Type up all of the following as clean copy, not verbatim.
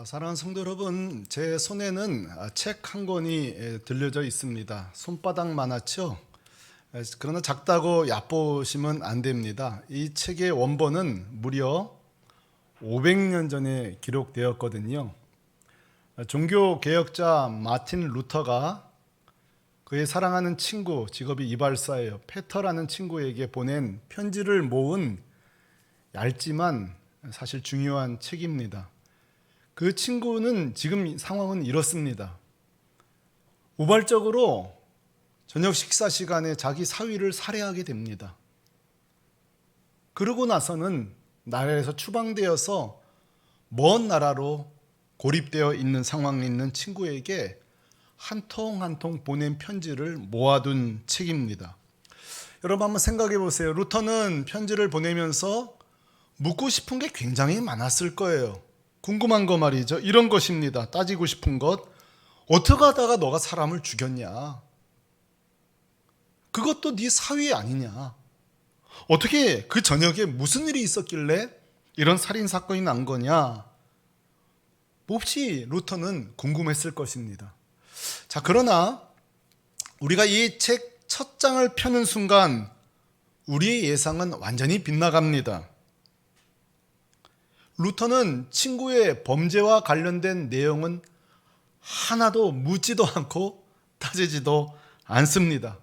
사랑하는 성도 여러분, 제 손에는 책 한 권이 들려져 있습니다. 손바닥만하죠? 그러나 작다고 얕보시면 안 됩니다. 이 책의 원본은 무려 500년 전에 기록되었거든요. 종교 개혁자 마틴 루터가 그의 사랑하는 친구, 직업이 이발사예요, 페터라는 친구에게 보낸 편지를 모은 얇지만 사실 중요한 책입니다. 그 친구는 지금 상황은 이렇습니다. 우발적으로 저녁 식사 시간에 자기 사위를 살해하게 됩니다. 그러고 나서는 나라에서 추방되어서 먼 나라로 고립되어 있는 상황에 있는 친구에게 한 통 한 통 보낸 편지를 모아둔 책입니다. 여러분 한번 생각해 보세요. 루터는 편지를 보내면서 묻고 싶은 게 굉장히 많았을 거예요. 궁금한 거 말이죠. 이런 것입니다. 따지고 싶은 것. 어떻게 하다가 너가 사람을 죽였냐? 그것도 네 사위 아니냐? 어떻게 그 저녁에 무슨 일이 있었길래 이런 살인 사건이 난 거냐? 몹시 루터는 궁금했을 것입니다. 자, 그러나 우리가 이 책 첫 장을 펴는 순간 우리의 예상은 완전히 빗나갑니다. 루터는 친구의 범죄와 관련된 내용은 하나도 묻지도 않고 따지지도 않습니다.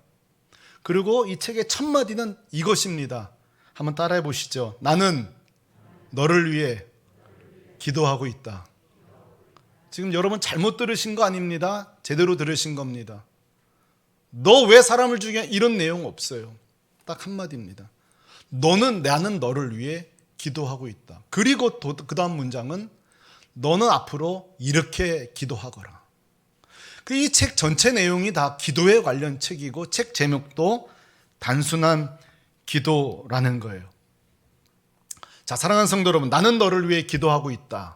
그리고 이 책의 첫 마디는 이것입니다. 한번 따라해 보시죠. 나는 너를 위해 기도하고 있다. 지금 여러분 잘못 들으신 거 아닙니다. 제대로 들으신 겁니다. 너 왜 사람을 죽여? 이런 내용 없어요. 딱 한마디입니다. 나는 너를 위해 기도하고 있다. 그리고 그 다음 문장은 너는 앞으로 이렇게 기도하거라. 이 책 전체 내용이 다 기도에 관련 책이고 책 제목도 단순한 기도라는 거예요. 자, 사랑하는 성도 여러분, 나는 너를 위해 기도하고 있다.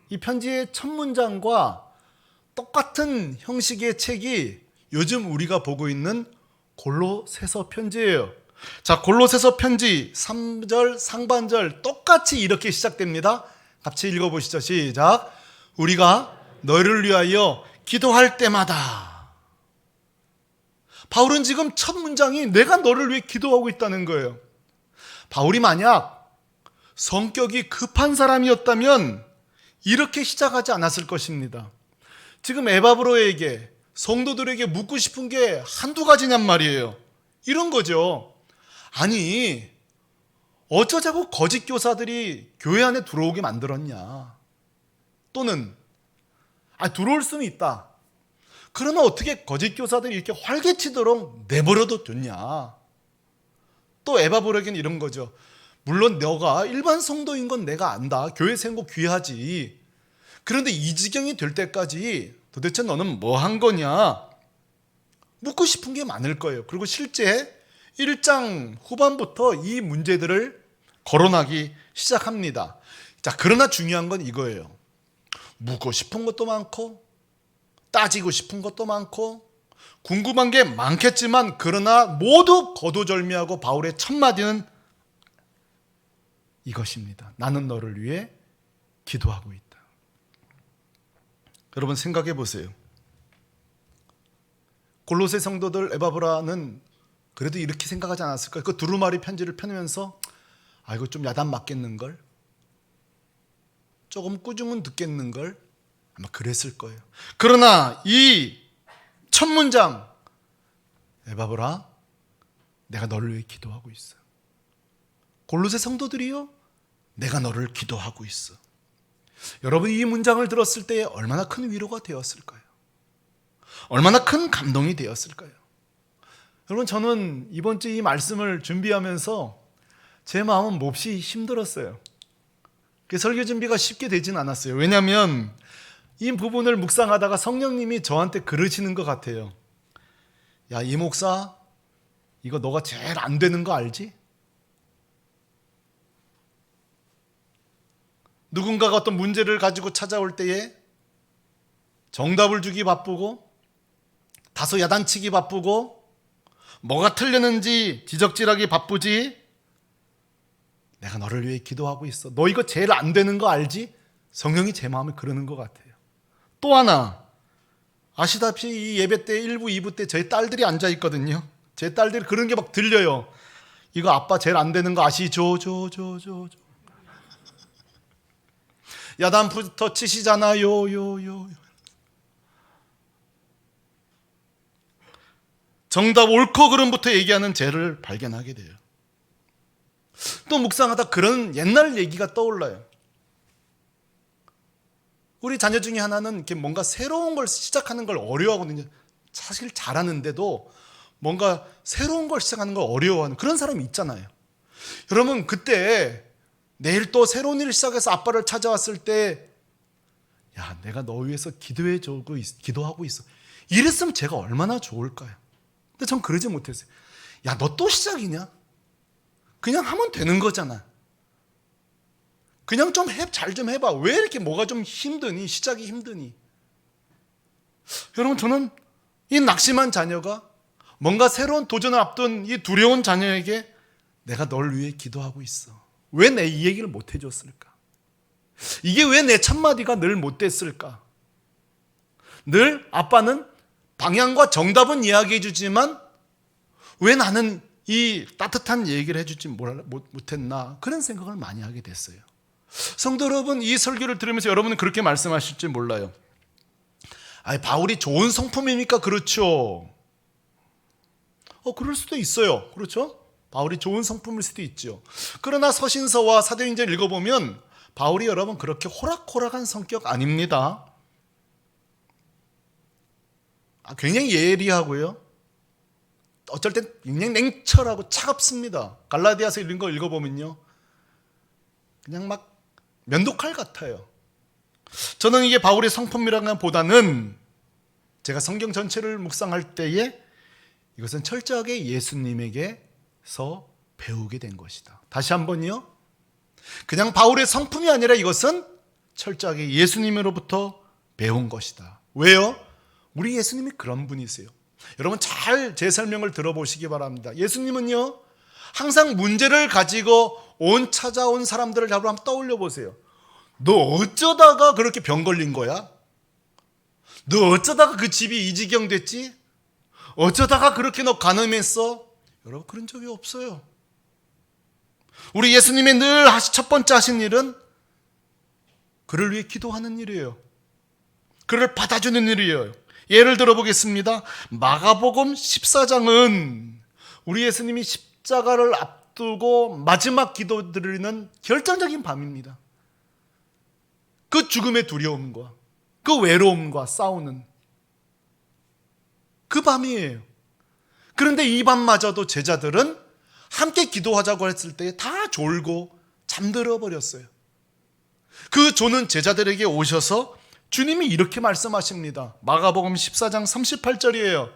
이 편지의 첫 문장과 똑같은 형식의 책이 요즘 우리가 보고 있는 골로새서 편지예요. 자, 골로새서 편지 3절 상반절 똑같이 이렇게 시작됩니다. 같이 읽어보시죠. 시작. 우리가 너를 위하여 기도할 때마다. 바울은 지금 첫 문장이 내가 너를 위해 기도하고 있다는 거예요. 바울이 만약 성격이 급한 사람이었다면 이렇게 시작하지 않았을 것입니다. 지금 에바브로에게 성도들에게 묻고 싶은 게 한두 가지냔 말이에요. 이런 거죠. 아니, 어쩌자고 거짓 교사들이 교회 안에 들어오게 만들었냐? 또는 들어올 수는 있다. 그러나 어떻게 거짓 교사들이 이렇게 활개치도록 내버려도 뒀냐? 또 에바브로에게는 이런 거죠. 물론 너가 일반 성도인 건 내가 안다. 교회 생고 귀하지. 그런데 이 지경이 될 때까지 도대체 너는 뭐 한 거냐? 묻고 싶은 게 많을 거예요. 그리고 실제 1장 후반부터 이 문제들을 거론하기 시작합니다. 자, 그러나 중요한 건 이거예요. 묻고 싶은 것도 많고 따지고 싶은 것도 많고 궁금한 게 많겠지만 그러나 모두 거두절미하고 바울의 첫 마디는 이것입니다. 나는 너를 위해 기도하고 있다. 여러분 생각해 보세요. 골로새 성도들 에바브라는 그래도 이렇게 생각하지 않았을까요? 그 두루마리 편지를 펴면서 이거 좀 야단 맞겠는걸? 조금 꾸중은 듣겠는걸? 아마 그랬을 거예요. 그러나 이 첫 문장, 에바브라, 내가 너를 위해 기도하고 있어. 골로새 성도들이요, 내가 너를 기도하고 있어. 여러분 이 문장을 들었을 때 얼마나 큰 위로가 되었을까요? 얼마나 큰 감동이 되었을까요? 여러분 저는 이번 주 이 말씀을 준비하면서 제 마음은 몹시 힘들었어요. 설교 준비가 쉽게 되진 않았어요. 왜냐하면 이 부분을 묵상하다가 성령님이 저한테 그러시는 것 같아요. 야, 이 목사 이거 너가 제일 안 되는 거 알지? 누군가가 어떤 문제를 가지고 찾아올 때에 정답을 주기 바쁘고 다소 야단치기 바쁘고 뭐가 틀렸는지 지적질하기 바쁘지. 내가 너를 위해 기도하고 있어. 너 이거 제일 안 되는 거 알지? 성령이 제 마음에 그러는 것 같아요. 또 하나, 아시다시피 이 예배 때 1부, 2부 때 저희 딸들이 앉아 있거든요. 제 딸들이 그런 게 막 들려요. 이거 아빠 제일 안 되는 거 아시죠? 야단부터 치시잖아요. 정답 옳고 그름부터 얘기하는 쟤를 발견하게 돼요. 또 묵상하다 그런 옛날 얘기가 떠올라요. 우리 자녀 중에 하나는 이렇게 뭔가 새로운 걸 시작하는 걸 어려워하거든요. 사실 잘하는데도 뭔가 새로운 걸 시작하는 걸 어려워하는 그런 사람이 있잖아요. 여러분, 그때 내일 또 새로운 일을 시작해서 아빠를 찾아왔을 때, 야, 내가 너 위해서 기도하고 있어. 이랬으면 제가 얼마나 좋을까요? 근데 전 그러지 못했어요. 야, 너 또 시작이냐? 그냥 하면 되는 거잖아. 그냥 잘 좀 해봐. 왜 이렇게 뭐가 좀 힘드니? 시작이 힘드니? 여러분, 저는 이 낙심한 자녀가 뭔가 새로운 도전을 앞둔 이 두려운 자녀에게 내가 널 위해 기도하고 있어. 왜 내 이 얘기를 못 해줬을까? 이게 왜 내 첫마디가 늘 못 됐을까? 늘 아빠는 방향과 정답은 이야기해 주지만 왜 나는 이 따뜻한 얘기를 해주지 못했나? 그런 생각을 많이 하게 됐어요. 성도 여러분, 이 설교를 들으면서 여러분은 그렇게 말씀하실지 몰라요. 아니, 바울이 좋은 성품이니까 그렇죠. 그럴 수도 있어요. 그렇죠? 바울이 좋은 성품일 수도 있죠. 그러나 서신서와 사도행전을 읽어보면 바울이 여러분 그렇게 호락호락한 성격 아닙니다. 굉장히 예리하고요. 어쩔 땐 굉장히 냉철하고 차갑습니다. 갈라디아서 이런 거 읽어보면요. 그냥 막 면도칼 같아요. 저는 이게 바울의 성품이라는 보다는 제가 성경 전체를 묵상할 때에 이것은 철저하게 예수님에게서 배우게 된 것이다. 다시 한번요. 그냥 바울의 성품이 아니라 이것은 철저하게 예수님으로부터 배운 것이다. 왜요? 우리 예수님이 그런 분이세요. 여러분 잘 제 설명을 들어보시기 바랍니다. 예수님은요, 항상 문제를 가지고 찾아온 사람들을 잡으러 한번 떠올려 보세요. 너 어쩌다가 그렇게 병 걸린 거야? 너 어쩌다가 그 집이 이 지경 됐지? 어쩌다가 그렇게 너 간음했어? 여러분 그런 적이 없어요. 우리 예수님이 늘 첫 번째 하신 일은 그를 위해 기도하는 일이에요. 그를 받아주는 일이에요. 예를 들어보겠습니다. 마가복음 14장은 우리 예수님이 십자가를 앞두고 마지막 기도드리는 결정적인 밤입니다. 그 죽음의 두려움과 그 외로움과 싸우는 그 밤이에요. 그런데 이 밤마저도 제자들은 함께 기도하자고 했을 때 다 졸고 잠들어 버렸어요. 그 조는 제자들에게 오셔서 주님이 이렇게 말씀하십니다. 마가복음 14장 38절이에요.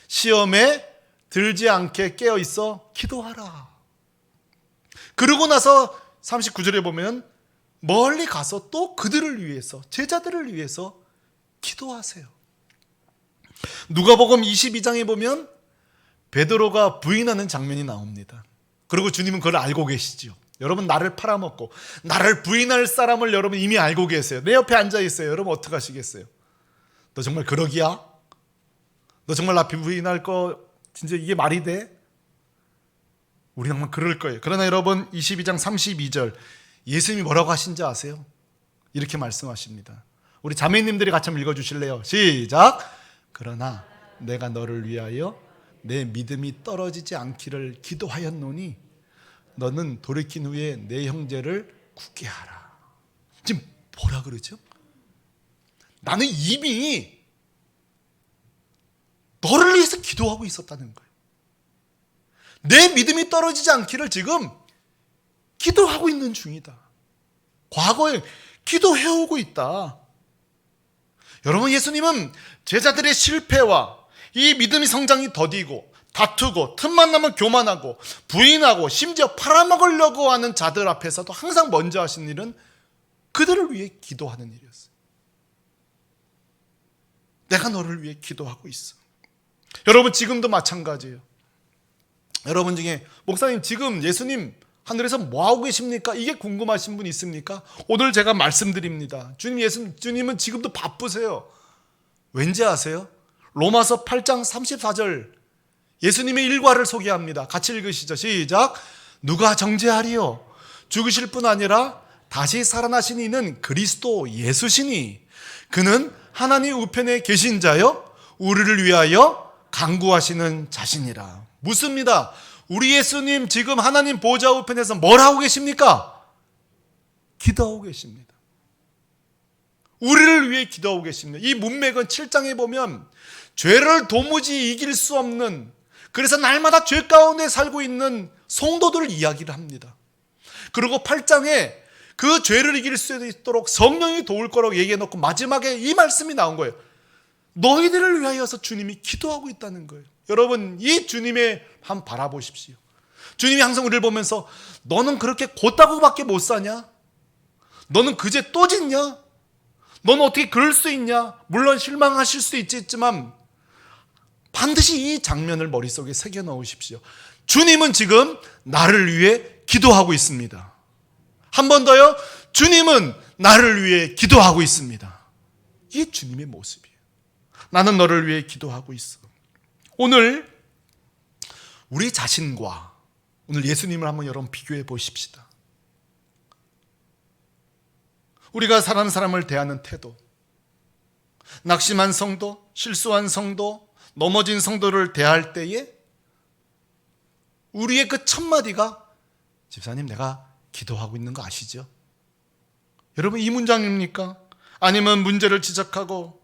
시험에 들지 않게 깨어 있어 기도하라. 그러고 나서 39절에 보면 멀리 가서 또 그들을 위해서, 제자들을 위해서 기도하세요. 누가복음 22장에 보면 베드로가 부인하는 장면이 나옵니다. 그리고 주님은 그걸 알고 계시죠. 여러분, 나를 팔아먹고 나를 부인할 사람을 여러분 이미 알고 계세요. 내 옆에 앉아 있어요. 여러분 어떻게 하시겠어요? 너 정말 그러기야? 너 정말 나 부인할 거 진짜 이게 말이 돼? 우리 정말 그럴 거예요. 그러나 여러분 22장 32절 예수님이 뭐라고 하신지 아세요? 이렇게 말씀하십니다. 우리 자매님들이 같이 한번 읽어주실래요? 시작! 그러나 내가 너를 위하여 내 믿음이 떨어지지 않기를 기도하였노니 너는 돌이킨 후에 내 형제를 굳게 하라. 지금 뭐라 그러죠? 나는 이미 너를 위해서 기도하고 있었다는 거예요. 내 믿음이 떨어지지 않기를 지금 기도하고 있는 중이다. 과거에 기도해오고 있다. 여러분, 예수님은 제자들의 실패와 이 믿음의 성장이 더디고 다투고 틈만 나면 교만하고 부인하고 심지어 팔아먹으려고 하는 자들 앞에서도 항상 먼저 하신 일은 그들을 위해 기도하는 일이었어요. 내가 너를 위해 기도하고 있어. 여러분 지금도 마찬가지예요. 여러분 중에 목사님 지금 예수님 하늘에서 뭐하고 계십니까? 이게 궁금하신 분 있습니까? 오늘 제가 말씀드립니다. 주님은 지금도 바쁘세요. 왠지 아세요? 로마서 8장 34절 예수님의 일과를 소개합니다. 같이 읽으시죠. 시작. 누가 정죄하리요? 죽으실 뿐 아니라 다시 살아나신 이는 그리스도 예수시니 그는 하나님 우편에 계신 자요 우리를 위하여 간구하시는 자신이라. 묻습니다. 우리 예수님 지금 하나님 보좌 우편에서 뭘 하고 계십니까? 기도하고 계십니다. 우리를 위해 기도하고 계십니다. 이 문맥은 7장에 보면 죄를 도무지 이길 수 없는, 그래서 날마다 죄 가운데 살고 있는 성도들을 이야기를 합니다. 그리고 8장에 그 죄를 이길 수 있도록 성령이 도울 거라고 얘기해 놓고 마지막에 이 말씀이 나온 거예요. 너희들을 위하여서 주님이 기도하고 있다는 거예요. 여러분, 이 주님의 한번 바라보십시오. 주님이 항상 우리를 보면서 너는 그렇게 곧다고밖에 못 사냐? 너는 그제 또 짓냐? 너는 어떻게 그럴 수 있냐? 물론 실망하실 수 있지만 반드시 이 장면을 머릿속에 새겨 넣으십시오. 주님은 지금 나를 위해 기도하고 있습니다. 한 번 더요. 주님은 나를 위해 기도하고 있습니다. 이게 주님의 모습이에요. 나는 너를 위해 기도하고 있어. 오늘 우리 자신과 오늘 예수님을 한번 여러분 비교해 보십시다. 우리가 사는 사람을 대하는 태도, 낙심한 성도, 실수한 성도, 넘어진 성도를 대할 때에 우리의 그 첫마디가 집사님 내가 기도하고 있는 거 아시죠? 여러분 이 문장입니까? 아니면 문제를 지적하고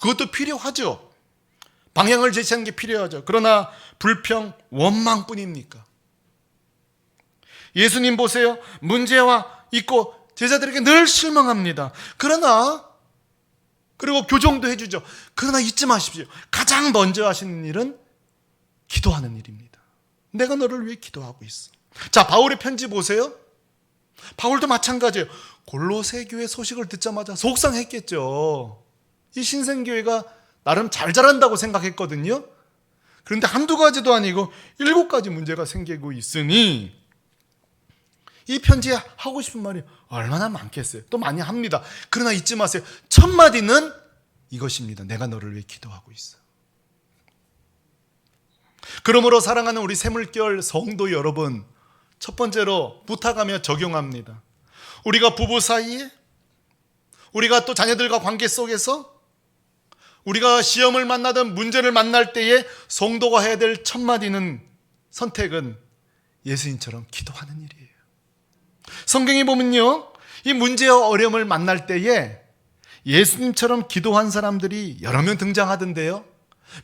그것도 필요하죠. 방향을 제시하는 게 필요하죠. 그러나 불평, 원망뿐입니까? 예수님 보세요. 문제와 있고 제자들에게 늘 실망합니다. 그리고 교정도 해주죠. 그러나 잊지 마십시오. 가장 먼저 하시는 일은 기도하는 일입니다. 내가 너를 위해 기도하고 있어. 자, 바울의 편지 보세요. 바울도 마찬가지예요. 골로새 교회 소식을 듣자마자 속상했겠죠. 이 신생교회가 나름 잘 자란다고 생각했거든요. 그런데 한두 가지도 아니고 7가지 문제가 생기고 있으니 이 편지에 하고 싶은 말이 얼마나 많겠어요. 또 많이 합니다. 그러나 잊지 마세요. 첫 마디는 이것입니다. 내가 너를 위해 기도하고 있어. 그러므로 사랑하는 우리 새물결 성도 여러분, 첫 번째로 부탁하며 적용합니다. 우리가 부부 사이에, 우리가 또 자녀들과 관계 속에서, 우리가 시험을 만나든 문제를 만날 때에 성도가 해야 될 첫 마디는, 선택은 예수님처럼 기도하는 일이에요. 성경에 보면요, 이 문제와 어려움을 만날 때에 예수님처럼 기도한 사람들이 여러 명 등장하던데요.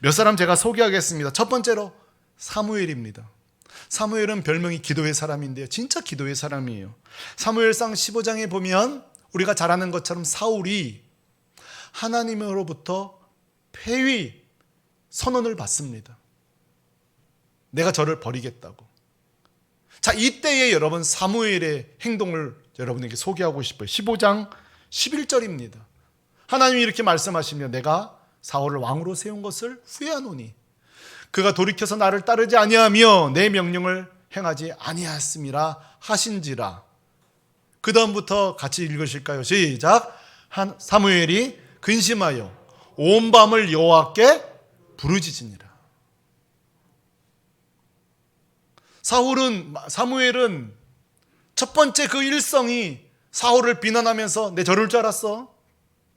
몇 사람 제가 소개하겠습니다. 첫 번째로 사무엘입니다. 사무엘은 별명이 기도의 사람인데요, 진짜 기도의 사람이에요. 사무엘상 15장에 보면 우리가 잘 아는 것처럼 사울이 하나님으로부터 폐위 선언을 받습니다. 내가 저를 버리겠다고. 자, 이때에 여러분 사무엘의 행동을 여러분에게 소개하고 싶어요. 15장 11절입니다. 하나님이 이렇게 말씀하시며 내가 사울을 왕으로 세운 것을 후회하노니 그가 돌이켜서 나를 따르지 아니하며 내 명령을 행하지 아니하였음이라 하신지라. 그 다음부터 같이 읽으실까요? 시작. 사무엘이 근심하여 온 밤을 여호와께 부르짖으니라. 사무엘은 첫 번째 그 일성이 사울을 비난하면서 내 저럴 줄 알았어?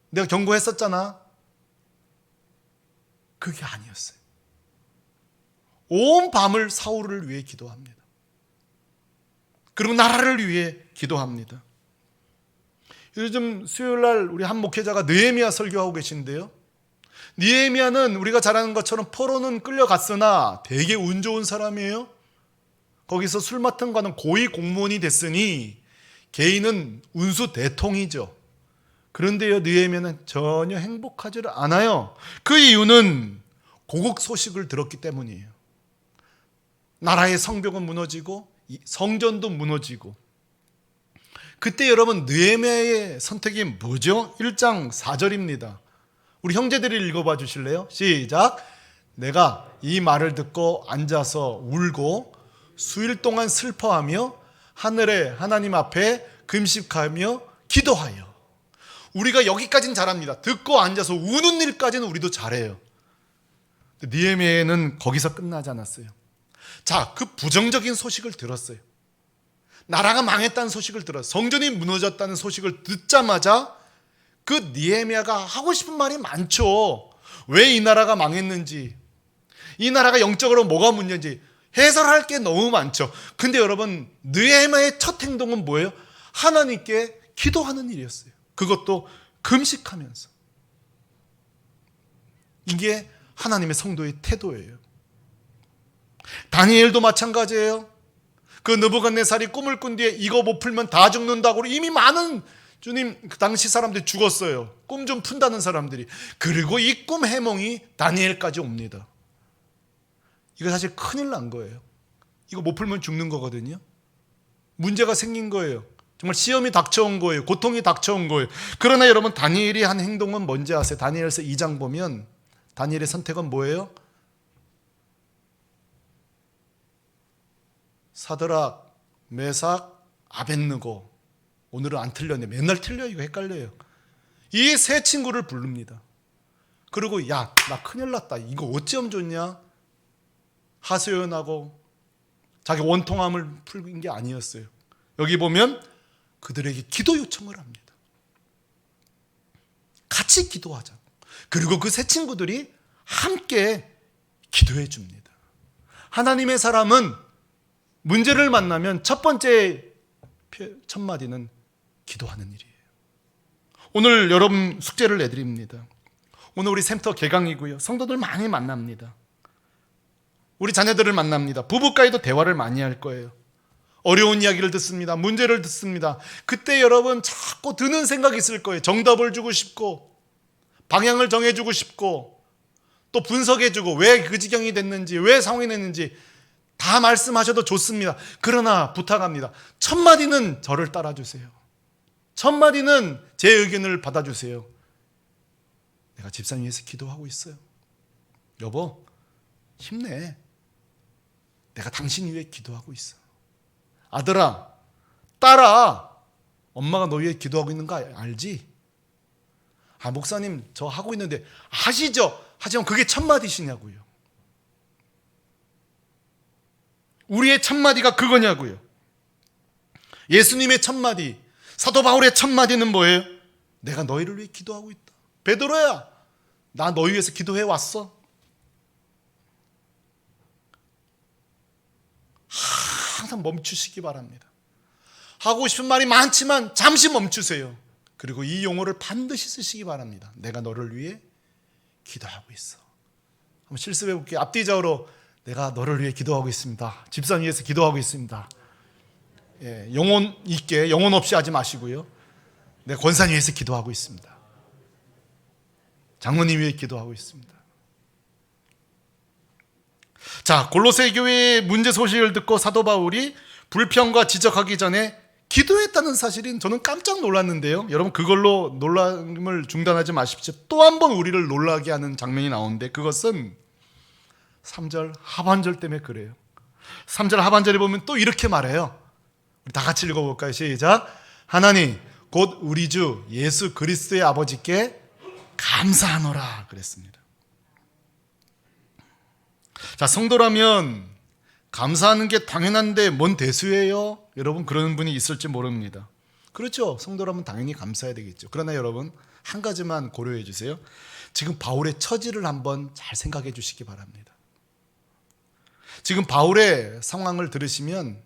내가 경고했었잖아. 그게 아니었어요. 온 밤을 사울을 위해 기도합니다. 그리고 나라를 위해 기도합니다. 요즘 수요일날 우리 한 목회자가 느헤미야 설교하고 계신데요, 느헤미야는 우리가 잘 아는 것처럼 포로는 끌려갔으나 되게 운 좋은 사람이에요. 거기서 술 맡은 거는 고위 공무원이 됐으니 개인은 운수 대통이죠. 그런데요, 느헤미야는 전혀 행복하지 않아요. 그 이유는 고국 소식을 들었기 때문이에요. 나라의 성벽은 무너지고 성전도 무너지고. 그때 여러분 느헤미야의 선택이 뭐죠? 1장 4절입니다. 우리 형제들이 읽어봐 주실래요? 시작. 내가 이 말을 듣고 앉아서 울고 수일 동안 슬퍼하며 하늘에 하나님 앞에 금식하며 기도하여. 우리가 여기까지는 잘합니다. 듣고 앉아서 우는 일까지는 우리도 잘해요. 느헤미야는 거기서 끝나지 않았어요. 자, 그 부정적인 소식을 들었어요. 나라가 망했다는 소식을 들었어요. 성전이 무너졌다는 소식을 듣자마자 그 느헤미야가 하고 싶은 말이 많죠. 왜 이 나라가 망했는지, 이 나라가 영적으로 뭐가 문제인지 해설할 게 너무 많죠. 근데 여러분, 느헤미야의 첫 행동은 뭐예요? 하나님께 기도하는 일이었어요. 그것도 금식하면서. 이게 하나님의 성도의 태도예요. 다니엘도 마찬가지예요. 그 느부갓네살이 꿈을 꾼 뒤에 이거 못 풀면 다 죽는다고 이미 많은 주님 그 당시 사람들이 죽었어요. 꿈 좀 푼다는 사람들이. 그리고 이 꿈 해몽이 다니엘까지 옵니다. 이거 사실 큰일 난 거예요. 이거 못 풀면 죽는 거거든요. 문제가 생긴 거예요. 정말 시험이 닥쳐온 거예요. 고통이 닥쳐온 거예요. 그러나 여러분, 다니엘이 한 행동은 뭔지 아세요? 다니엘서 2장 보면 다니엘의 선택은 뭐예요? 사드락, 메삭, 아벳느고. 오늘은 안 틀렸네. 맨날 틀려요. 이거 헷갈려요. 이 세 친구를 부릅니다. 그리고 야, 나 큰일 났다. 이거 어찌하면 좋냐? 하소연하고 자기 원통함을 풀린 게 아니었어요. 여기 보면 그들에게 기도 요청을 합니다. 같이 기도하자. 그리고 그 세 친구들이 함께 기도해 줍니다. 하나님의 사람은 문제를 만나면 첫 번째 첫 마디는 기도하는 일이에요. 오늘 여러분 숙제를 내드립니다. 오늘 우리 샘터 개강이고요. 성도들 많이 만납니다. 우리 자녀들을 만납니다. 부부과에도 대화를 많이 할 거예요. 어려운 이야기를 듣습니다. 문제를 듣습니다. 그때 여러분 자꾸 드는 생각이 있을 거예요. 정답을 주고 싶고, 방향을 정해주고 싶고, 또 분석해주고, 왜 그 지경이 됐는지, 왜 상황이 됐는지 다 말씀하셔도 좋습니다. 그러나 부탁합니다. 첫 마디는 저를 따라주세요. 첫 마디는 제 의견을 받아주세요. 내가 집사님 위해서 기도하고 있어요. 여보, 힘내. 내가 당신 위해 기도하고 있어. 아들아, 딸아, 엄마가 너 위해 기도하고 있는 거 알지? 아, 목사님 저 하고 있는데. 아시죠? 하지만 그게 첫 마디시냐고요. 우리의 첫 마디가 그거냐고요. 예수님의 첫 마디, 사도 바울의 첫 마디는 뭐예요? 내가 너희를 위해 기도하고 있다. 베드로야, 나 너희 위해서 기도해 왔어. 항상 멈추시기 바랍니다. 하고 싶은 말이 많지만 잠시 멈추세요. 그리고 이 용어를 반드시 쓰시기 바랍니다. 내가 너를 위해 기도하고 있어. 한번 실습해 볼게요. 앞뒤적으로 내가 너를 위해 기도하고 있습니다. 집사님 위해서 기도하고 있습니다. 예, 영혼 있게, 영혼 없이 하지 마시고요. 내 권사님 위해서 기도하고 있습니다. 장모님 위해 기도하고 있습니다. 자, 골로새 교회의 문제 소식을 듣고 사도 바울이 불평과 지적하기 전에 기도했다는 사실은 저는 깜짝 놀랐는데요. 여러분, 그걸로 놀람을 중단하지 마십시오. 또 한 번 우리를 놀라게 하는 장면이 나오는데, 그것은 3절 하반절 때문에 그래요. 3절 하반절에 보면 또 이렇게 말해요. 우리 다 같이 읽어볼까요? 시작. 하나님 곧 우리 주 예수 그리스도의 아버지께 감사하노라 그랬습니다. 자, 성도라면 감사하는 게 당연한데 뭔 대수예요? 여러분, 그런 분이 있을지 모릅니다. 그렇죠. 성도라면 당연히 감사해야 되겠죠. 그러나 여러분, 한 가지만 고려해 주세요. 지금 바울의 처지를 한번 잘 생각해 주시기 바랍니다. 지금 바울의 상황을 들으시면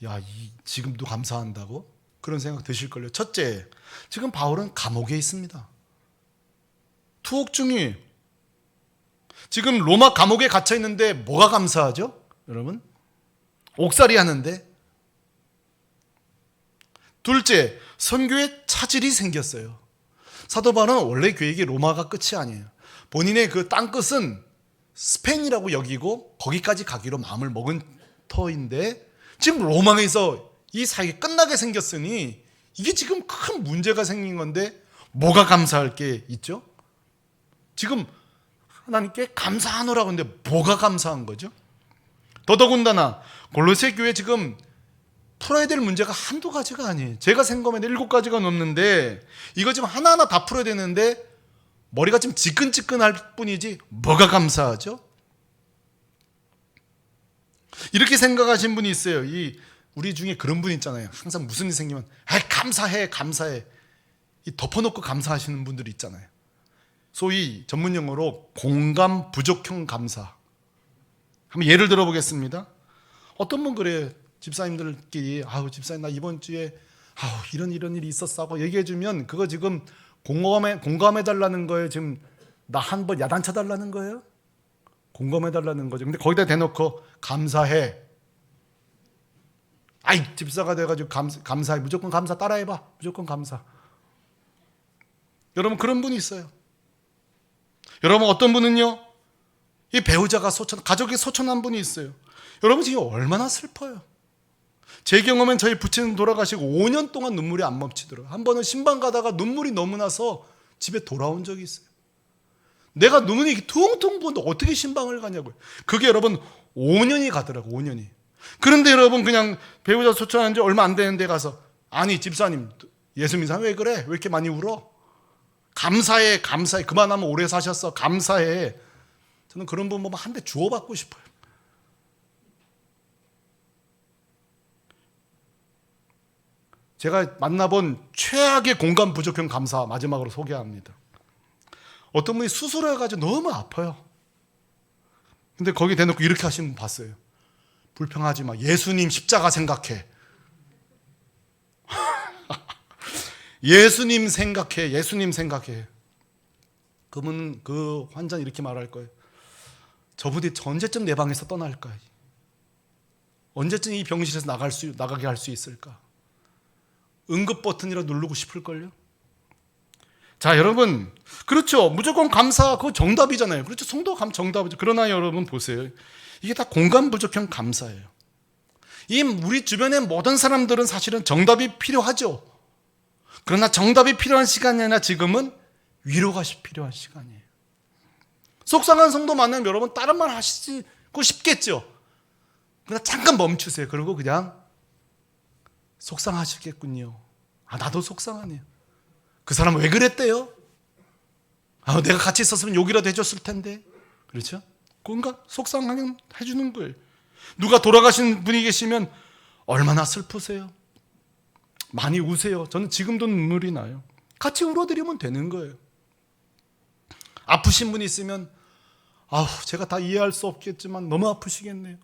야, 지금도 감사한다고? 그런 생각 드실걸요. 첫째, 지금 바울은 감옥에 있습니다. 투옥 중이에요. 지금 로마 감옥에 갇혀 있는데 뭐가 감사하죠? 여러분, 옥살이 하는데. 둘째, 선교에 차질이 생겼어요. 사도 바울은 원래 계획이 로마가 끝이 아니에요. 본인의 그 땅끝은 스페인이라고 여기고 거기까지 가기로 마음을 먹은 터인데 지금 로마에서 이 사역이 끝나게 생겼으니 이게 지금 큰 문제가 생긴 건데 뭐가 감사할 게 있죠? 지금 하나님께 감사하노라고 하는데 뭐가 감사한 거죠? 더더군다나 골로새 교회 지금 풀어야 될 문제가 한두 가지가 아니에요. 제가 생각하면 7가지가 넘는데 이거 지금 하나하나 다 풀어야 되는데 머리가 좀 지끈지끈할 뿐이지 뭐가 감사하죠? 이렇게 생각하신 분이 있어요. 우리 중에 그런 분 있잖아요. 항상 무슨 일 생기면 감사해 감사해 이 덮어놓고 감사하시는 분들이 있잖아요. 소위 전문 용어로 공감 부족형 감사. 한번 예를 들어보겠습니다. 어떤 분 그래요. 집사님들끼리 집사님 나 이번 주에 이런 일이 있었어 하고 얘기해주면 그거 지금 공감해달라는 거예요. 지금 나 한 번 야단쳐달라는 거예요. 공감해달라는 거죠. 근데 거기다 대놓고 감사해. 집사가 돼가지고 감사해. 무조건 감사 따라해봐. 무조건 감사. 여러분 그런 분이 있어요. 여러분 어떤 분은요. 이 배우자가 가족이 소천한 분이 있어요. 여러분 지금 얼마나 슬퍼요. 제 경험엔 저희 부친은 돌아가시고 5년 동안 눈물이 안 멈추더라고요. 한 번은 신방 가다가 눈물이 너무 나서 집에 돌아온 적이 있어요. 내가 눈물이 퉁퉁 부는데 어떻게 신방을 가냐고요. 그게 여러분 5년이 가더라고요. 5년이. 그런데 여러분 그냥 배우자 소천한 지 얼마 안 되는데 가서 집사님 예수 믿는 사람 왜 그래? 왜 이렇게 많이 울어? 감사해. 그만하면 오래 사셨어. 감사해. 저는 그런 분 보면 한 대 주워받고 싶어요. 제가 만나본 최악의 공감 부족형 감사 마지막으로 소개합니다. 어떤 분이 수술해가지고 너무 아파요. 근데 거기 대놓고 이렇게 하시는 분 봤어요. 불평하지 마. 예수님 십자가 생각해. 예수님 생각해. 그분은 그 환자는 이렇게 말할 거예요. 저분이 언제쯤 내 방에서 떠날까? 언제쯤 이 병실에서 나가게 할 수 있을까? 응급 버튼이라 누르고 싶을걸요? 자, 여러분. 그렇죠. 무조건 감사, 그거 정답이잖아요. 그렇죠. 성도 정답이죠. 그러나 여러분 보세요. 이게 다 공감 부족형 감사예요. 우리 주변의 모든 사람들은 사실은 정답이 필요하죠. 그러나 정답이 필요한 시간이 아니라 지금은 위로가 필요한 시간이에요. 속상한 성도 만나면 여러분 다른 말 하시고 싶겠죠. 그러나 잠깐 멈추세요. 그리고 그냥 속상하시겠군요. 나도 속상하네요. 그 사람 왜 그랬대요? 내가 같이 있었으면 욕이라도 해줬을 텐데. 그렇죠? 그건가? 속상하게 해주는 거예요. 누가 돌아가신 분이 계시면 얼마나 슬프세요? 많이 우세요. 저는 지금도 눈물이 나요. 같이 울어드리면 되는 거예요. 아프신 분이 있으면 제가 다 이해할 수 없겠지만 너무 아프시겠네요.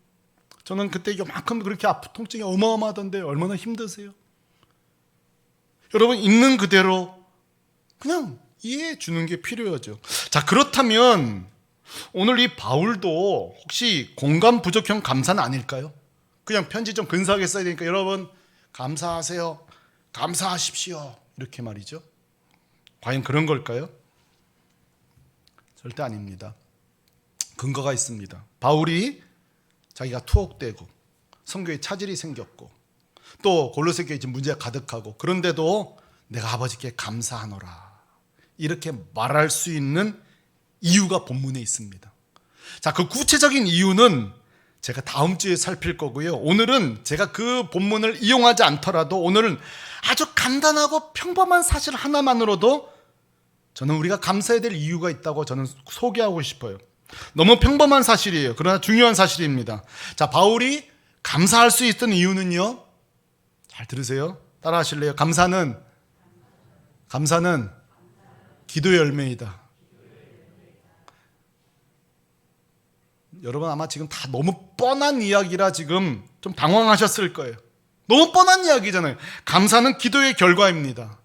저는 그때 요만큼 그렇게 통증이 어마어마하던데 얼마나 힘드세요? 여러분 있는 그대로 그냥 이해해 주는 게 필요하죠. 자, 그렇다면 오늘 이 바울도 혹시 공감 부족형 감사는 아닐까요? 그냥 편지 좀 근사하게 써야 되니까 여러분 감사하세요. 감사하십시오. 이렇게 말이죠. 과연 그런 걸까요? 절대 아닙니다. 근거가 있습니다. 바울이 자기가 투옥되고 성교에 차질이 생겼고 또 골로새 교회에 문제가 가득하고 그런데도 내가 아버지께 감사하노라 이렇게 말할 수 있는 이유가 본문에 있습니다. 자, 그 구체적인 이유는 제가 다음 주에 살필 거고요. 오늘은 제가 그 본문을 이용하지 않더라도 오늘은 아주 간단하고 평범한 사실 하나만으로도 저는 우리가 감사해야 될 이유가 있다고 저는 소개하고 싶어요. 너무 평범한 사실이에요. 그러나 중요한 사실입니다. 자, 바울이 감사할 수 있던 이유는요. 잘 들으세요. 따라 하실래요? 감사는 기도의 열매이다. 여러분 아마 지금 다 너무 뻔한 이야기라 지금 좀 당황하셨을 거예요. 너무 뻔한 이야기잖아요. 감사는 기도의 결과입니다.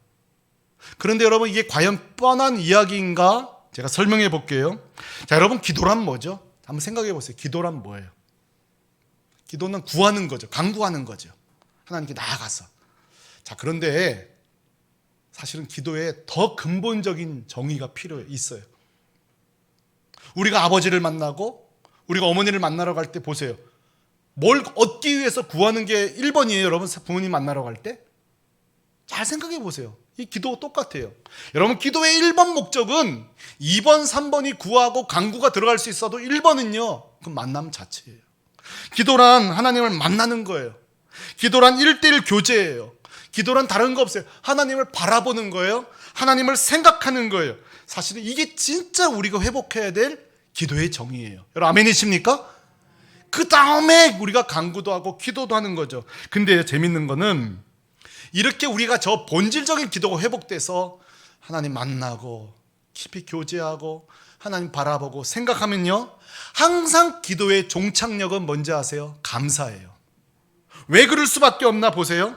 그런데 여러분 이게 과연 뻔한 이야기인가? 제가 설명해 볼게요. 자, 여러분 기도란 뭐죠? 한번 생각해 보세요. 기도란 뭐예요? 기도는 구하는 거죠. 간구하는 거죠. 하나님께 나아가서. 자, 그런데 사실은 기도에 더 근본적인 정의가 있어요. 우리가 아버지를 만나고 우리가 어머니를 만나러 갈 때 보세요. 뭘 얻기 위해서 구하는 게 1번이에요. 여러분 부모님 만나러 갈 때. 잘 생각해 보세요. 이 기도 똑같아요. 여러분 기도의 1번 목적은 2번, 3번이 구하고 간구가 들어갈 수 있어도 1번은요. 그 만남 자체예요. 기도란 하나님을 만나는 거예요. 기도란 1:1 교제예요. 기도란 다른 거 없어요. 하나님을 바라보는 거예요. 하나님을 생각하는 거예요. 사실은 이게 진짜 우리가 회복해야 될 기도의 정의예요. 여러분 아멘이십니까? 그 다음에 우리가 간구도 하고 기도도 하는 거죠. 근데 재밌는 거는 이렇게 우리가 저 본질적인 기도가 회복돼서 하나님 만나고 깊이 교제하고 하나님 바라보고 생각하면요, 항상 기도의 종착역은 뭔지 아세요? 감사예요. 왜 그럴 수밖에 없나 보세요.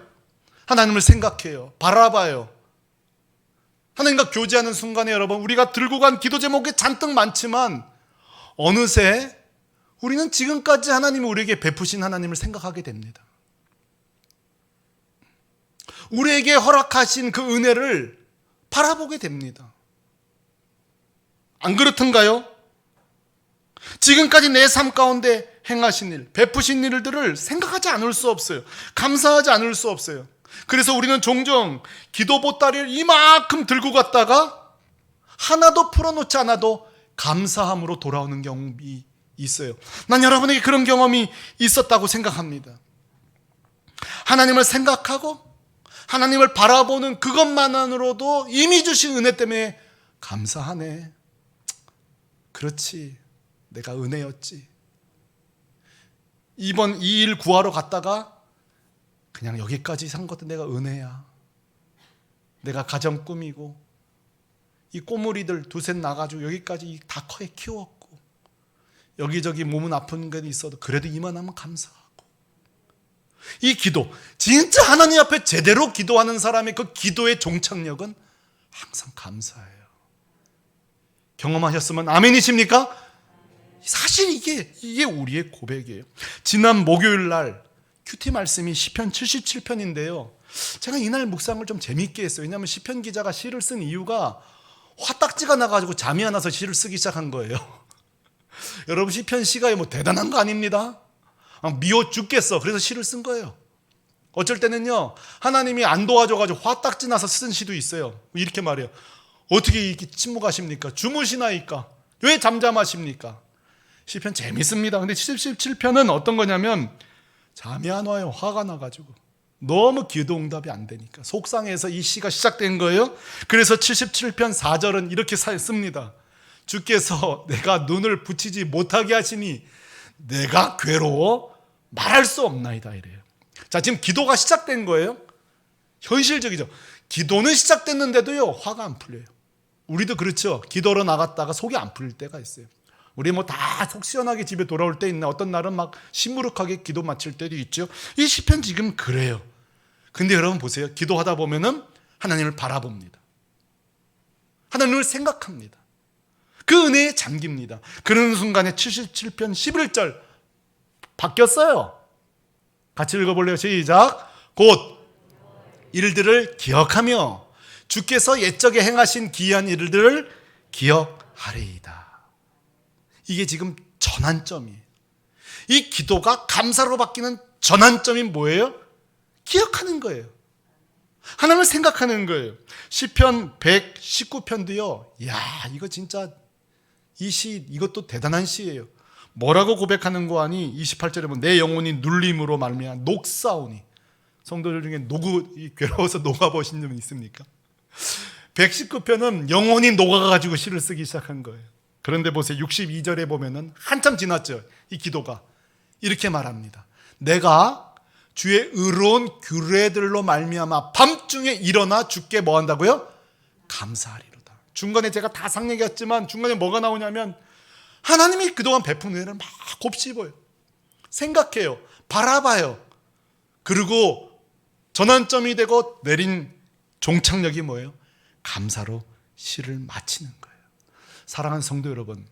하나님을 생각해요. 바라봐요. 하나님과 교제하는 순간에 여러분, 우리가 들고 간 기도 제목이 잔뜩 많지만 어느새 우리는 지금까지 하나님이 우리에게 베푸신 하나님을 생각하게 됩니다. 우리에게 허락하신 그 은혜를 바라보게 됩니다. 안 그렇던가요? 지금까지 내 삶 가운데 행하신 일, 베푸신 일들을 생각하지 않을 수 없어요. 감사하지 않을 수 없어요. 그래서 우리는 종종 기도 보따리를 이만큼 들고 갔다가 하나도 풀어놓지 않아도 감사함으로 돌아오는 경험이 있어요. 난 여러분에게 그런 경험이 있었다고 생각합니다. 하나님을 생각하고 하나님을 바라보는 그것만으로도 이미 주신 은혜 때문에 감사하네. 그렇지, 내가 은혜였지. 이번 이 일 구하러 갔다가 그냥 여기까지 산 것도 내가 은혜야. 내가 가정 꾸미고 이 꼬물이들 두셋 나가지고 여기까지 다 커에 키웠고 여기저기 몸은 아픈 게 있어도 그래도 이만하면 감사하고. 이 기도, 진짜 하나님 앞에 제대로 기도하는 사람의 그 기도의 종착역은 항상 감사해요. 경험하셨으면 아멘이십니까? 사실 이게 우리의 고백이에요. 지난 목요일 날 큐티 말씀이 시편 77편인데요. 제가 이날 묵상을 좀 재밌게 했어요. 왜냐하면 시편 기자가 시를 쓴 이유가 화딱지가 나가지고 잠이 안 와서 시를 쓰기 시작한 거예요. 여러분 시편 시가 뭐 대단한 거 아닙니다. 미워 죽겠어. 그래서 시를 쓴 거예요. 어쩔 때는요, 하나님이 안 도와줘가지고 화딱지 나서 쓴 시도 있어요. 이렇게 말해요. 어떻게 이렇게 침묵하십니까? 주무시나이까? 왜 잠잠하십니까? 시편 재밌습니다. 근데 77편은 어떤 거냐면 잠이 안 와요. 화가 나가지고. 너무 기도 응답이 안 되니까. 속상해서 이 시가 시작된 거예요. 그래서 77편 4절은 이렇게 씁니다. 주께서 내가 눈을 붙이지 못하게 하시니 내가 괴로워 말할 수 없나이다 이래요. 자, 지금 기도가 시작된 거예요. 현실적이죠. 기도는 시작됐는데도요, 화가 안 풀려요. 우리도 그렇죠. 기도로 나갔다가 속이 안 풀릴 때가 있어요. 우리 뭐 다 속 시원하게 집에 돌아올 때 있나, 어떤 날은 막 시무룩하게 기도 마칠 때도 있죠. 이 시편 지금 그래요. 근데 여러분 보세요. 기도하다 보면은 하나님을 바라봅니다. 하나님을 생각합니다. 그 은혜에 잠깁니다. 그러는 순간에 77편 11절 바뀌었어요. 같이 읽어볼래요? 시작. 곧 일들을 기억하며 주께서 옛적에 행하신 기이한 일들을 기억하리이다. 이게 지금 전환점이에요. 이 기도가 감사로 바뀌는 전환점이 뭐예요? 기억하는 거예요. 하나님을 생각하는 거예요. 시편 119편도요. 야, 이거 진짜 이 시, 이것도 대단한 시예요. 뭐라고 고백하는 거 아니? 28절에 보면 내 영혼이 눌림으로 말미암아 녹사오니. 성도들 중에 괴로워서 녹아보신 분 있습니까? 119편은 영혼이 녹아가지고 시를 쓰기 시작한 거예요. 그런데 보세요. 62절에 보면은 한참 지났죠. 이 기도가. 이렇게 말합니다. 내가 주의 의로운 규례들로 말미암아 밤중에 일어나 주께 뭐 한다고요? 감사하리로다. 중간에 제가 다 상얘기했지만 중간에 뭐가 나오냐면 하나님이 그동안 베푼 은혜를 막 곱씹어요. 생각해요. 바라봐요. 그리고 전환점이 되고 내린 종착역이 뭐예요? 감사로 시를 마치는 거예요. 사랑하는 성도 여러분,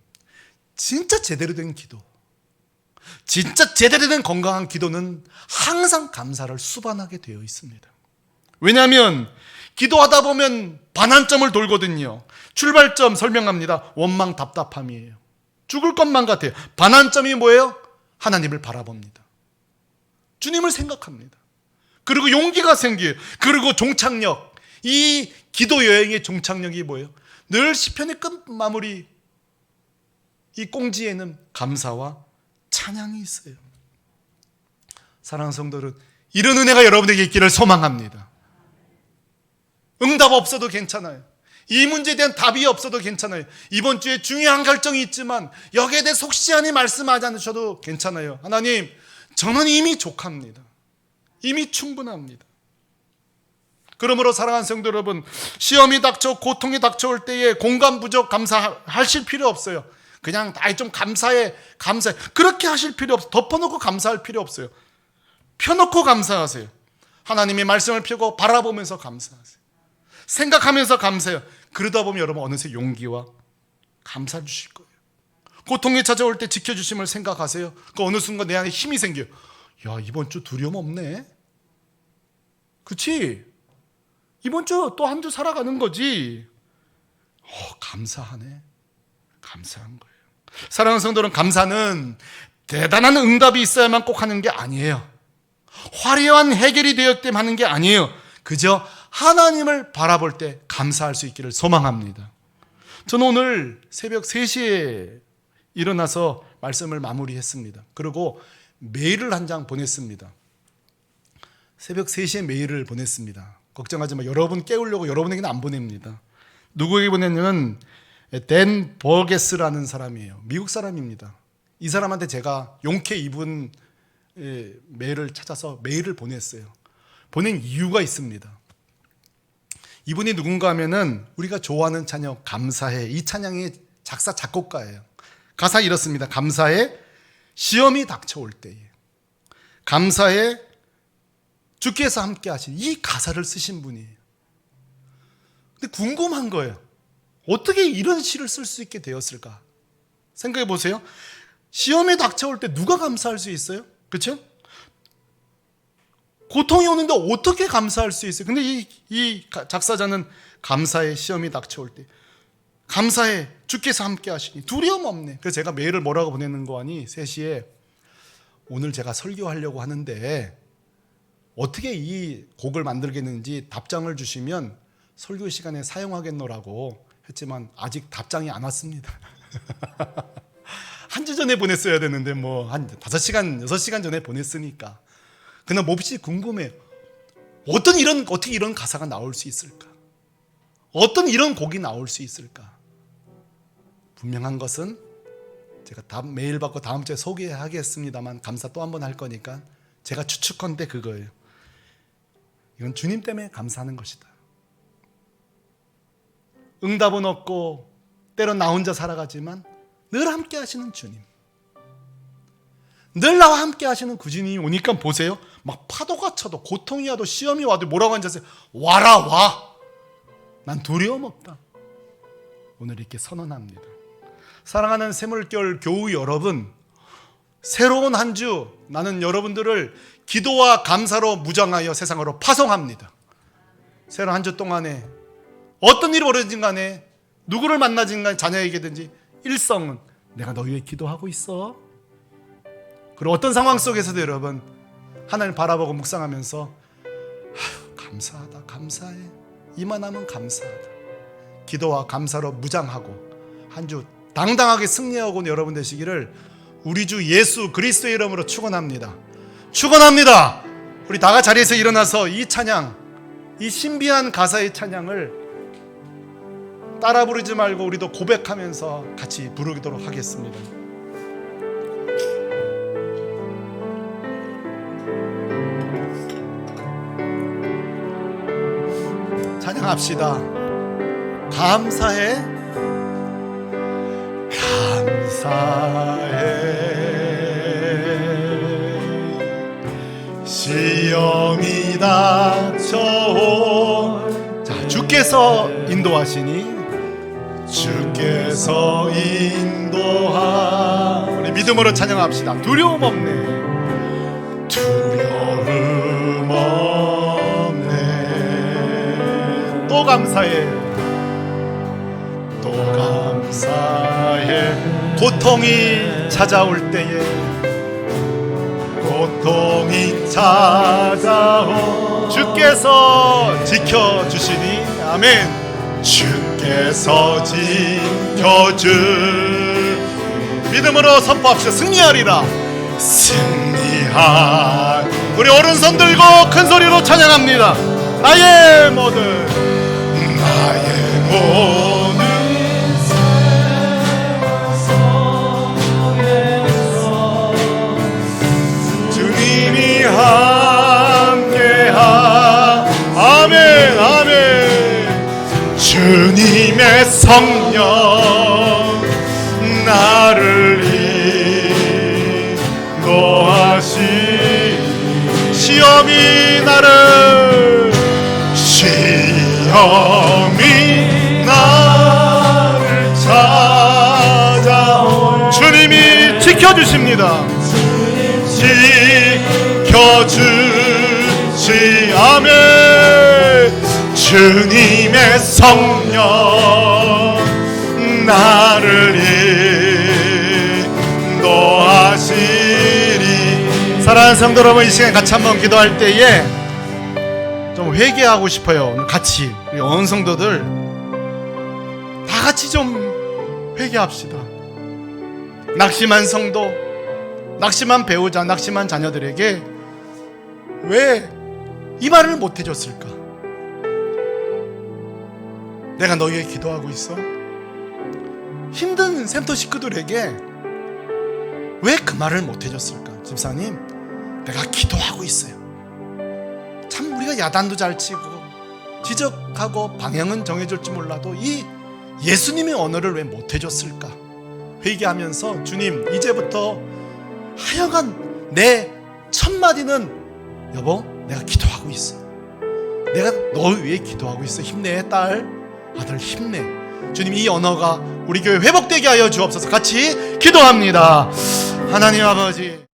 진짜 제대로 된 기도, 진짜 제대로 된 건강한 기도는 항상 감사를 수반하게 되어 있습니다. 왜냐하면 기도하다 보면 반환점을 돌거든요. 출발점 설명합니다. 원망 답답함이에요. 죽을 것만 같아요. 반환점이 뭐예요? 하나님을 바라봅니다. 주님을 생각합니다. 그리고 용기가 생겨요. 그리고 종착역, 이 기도 여행의 종착역이 뭐예요? 늘 시편의 끝 마무리, 이 꽁지에는 감사와 찬양이 있어요. 사랑하는 성도들, 이런 은혜가 여러분에게 있기를 소망합니다. 응답 없어도 괜찮아요. 이 문제에 대한 답이 없어도 괜찮아요. 이번 주에 중요한 결정이 있지만 여기에 대해 속시안이 말씀하지 않으셔도 괜찮아요. 하나님, 저는 이미 족합니다. 이미 충분합니다. 그러므로 사랑하는 성도 여러분, 시험이 닥쳐 고통이 닥쳐올 때에 공감 부족 감사하실 필요 없어요. 그냥 좀 감사해 그렇게 하실 필요 없어요. 덮어놓고 감사할 필요 없어요. 펴놓고 감사하세요. 하나님의 말씀을 펴고 바라보면서 감사하세요. 생각하면서 감사해요. 그러다 보면 여러분 어느새 용기와 감사 주실 거예요. 고통이 찾아올 때 지켜주심을 생각하세요. 그 어느 순간 내 안에 힘이 생겨요. 야, 이번 주 두려움 없네. 그치? 이번 주 또 한 주 살아가는 거지. 감사하네. 감사한 거예요. 사랑하는 성도는 감사는 대단한 응답이 있어야만 꼭 하는 게 아니에요. 화려한 해결이 되었을 때 하는 게 아니에요. 그저 하나님을 바라볼 때 감사할 수 있기를 소망합니다. 저는 오늘 새벽 3시에 일어나서 말씀을 마무리했습니다. 그리고 메일을 한 장 보냈습니다. 새벽 3시에 메일을 보냈습니다. 걱정하지 마. 여러분 깨우려고 여러분에게는 안 보냅니다. 누구에게 보냈냐면 댄 버게스라는 사람이에요. 미국 사람입니다. 이 사람한테 제가 용케 입은 메일을 찾아서 메일을 보냈어요. 보낸 이유가 있습니다. 이분이 누군가 하면은 우리가 좋아하는 찬양 감사해, 이 찬양의 작사 작곡가예요. 가사 이렇습니다. 감사해, 시험이 닥쳐올 때에, 감사해, 주께서 함께 하신, 이 가사를 쓰신 분이에요. 근데 궁금한 거예요. 어떻게 이런 시를 쓸 수 있게 되었을까? 생각해 보세요. 시험이 닥쳐올 때 누가 감사할 수 있어요? 그렇죠? 고통이 오는데 어떻게 감사할 수 있어요? 근데 이 작사자는 감사해, 시험이 닥쳐올 때, 감사해, 주께서 함께 하시니 두려움 없네. 그래서 제가 메일을 뭐라고 보내는 거 아니? 3시에 오늘 제가 설교하려고 하는데 어떻게 이 곡을 만들겠는지 답장을 주시면 설교 시간에 사용하겠노라고 했지만 아직 답장이 안 왔습니다. 한 주 전에 보냈어야 되는데 뭐 한 5시간, 6시간 전에 보냈으니까. 그러나 몹시 궁금해요. 어떻게 이런 가사가 나올 수 있을까? 어떤 이런 곡이 나올 수 있을까? 분명한 것은 제가 메일 받고 다음 주에 소개하겠습니다만 감사 또 한 번 할 거니까 제가 추측컨대 그거예요. 이건 주님 때문에 감사하는 것이다. 응답은 없고 때론 나 혼자 살아가지만 늘 함께 하시는 주님, 늘 나와 함께 하시는 구주님이 오니까 보세요. 막 파도가 쳐도 고통이 와도 시험이 와도 뭐라고 앉았어요? 와라 와. 난 두려움 없다. 오늘 이렇게 선언합니다. 사랑하는 새물결 교우 여러분, 새로운 한 주 나는 여러분들을 기도와 감사로 무장하여 세상으로 파송합니다. 새로운 한 주 동안에 어떤 일이 벌어지든 간에 누구를 만나든 간에 자녀에게든지 일성은 내가 너희 위해 기도하고 있어. 그리고 어떤 상황 속에서도 여러분 하나님 바라보고 묵상하면서 감사하다, 감사해, 이만하면 감사하다, 기도와 감사로 무장하고 한 주 당당하게 승리하고 온 여러분 되시기를 우리 주 예수 그리스도의 이름으로 축원합니다. 축원합니다. 우리 다 같이 자리에서 일어나서 이 찬양, 이 신비한 가사의 찬양을 따라 부르지 말고 우리도 고백하면서 같이 부르도록 하겠습니다. 찬양합시다. 감사해, 감사해, 시험이 닥쳐온. 자, 주께서 인도하시니, 주께서 인도하. 우리 믿음으로 찬양합시다. 두려움 없네, 두려움 없네. 또 감사해, 또 감사해. 고통이 찾아올 때에, 고통이 찾아오 주께서 지켜주시니. 아멘. 주께서 지켜줄. 믿음으로 선포합시다. 승리하리라, 승리하리라. 우리 오른손 들고 큰 소리로 찬양합니다. 나의 모든 주님이 함께하. 아멘 아멘. 주님의 성령 나를 인도하시. 시험이 나를 찾아 주님이 지켜주십니다. 지켜주시. 아멘. 주님의 성령 나를 인도하시리. 사랑하는 성도 여러분, 이 시간 같이 한번 기도할 때에 좀 회개하고 싶어요. 같이 우리 온 성도들 다 같이 좀 회개합시다. 낙심한 성도, 낙심한 배우자, 낙심한 자녀들에게 왜 이 말을 못 해줬을까? 내가 너희에 기도하고 있어. 힘든 센터 식구들에게 왜 그 말을 못 해줬을까? 집사님, 내가 기도하고 있어요. 참 우리가 야단도 잘 치고 지적하고 방향은 정해줄지 몰라도 이 예수님의 언어를 왜 못 해줬을까? 회개하면서 주님, 이제부터 하여간 내 첫마디는 여보, 내가 기도하고 있어. 내가 너 위해 기도하고 있어. 힘내 딸, 아들 힘내. 주님, 이 언어가 우리 교회 회복되게 하여 주옵소서. 같이 기도합니다. 하나님 아버지,